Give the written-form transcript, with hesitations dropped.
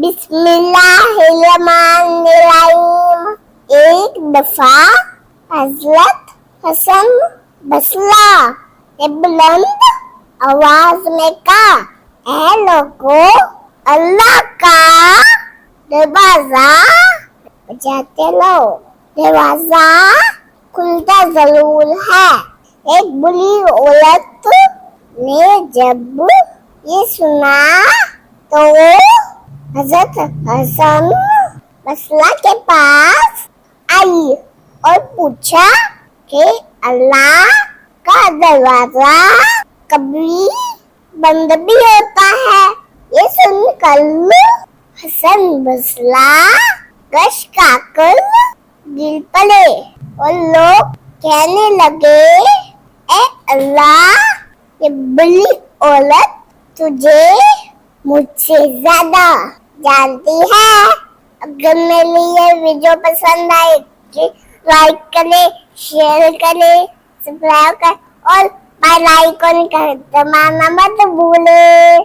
बिस्मिल्लाहिर्रहमानिर्रहीम। एक दफा हजरत हसन बसला ने बुलंद आवाज में कहा, ऐ लोगों, अल्लाह का दरवाजा बजाते लो, दरवाजा खुलता जरूर है। एक बुरी औरत ने जब ये सुना तो हजरत हसन बसला के पास आई और पूछा कि अल्लाह का दरवाजा कभी बंद भी होता है। ये सुनकर हसन बसला गश खाकर गिर पड़े और लोग कहने लगे, ए अल्लाह, ये बुरी औरत तुझे मुझसे ज्यादा जानती है। अगर मेरी ये वीडियो पसंद आए तो लाइक करें, शेयर करें, सब्सक्राइब करें और बेल आइकन का दबाना मत भूलें।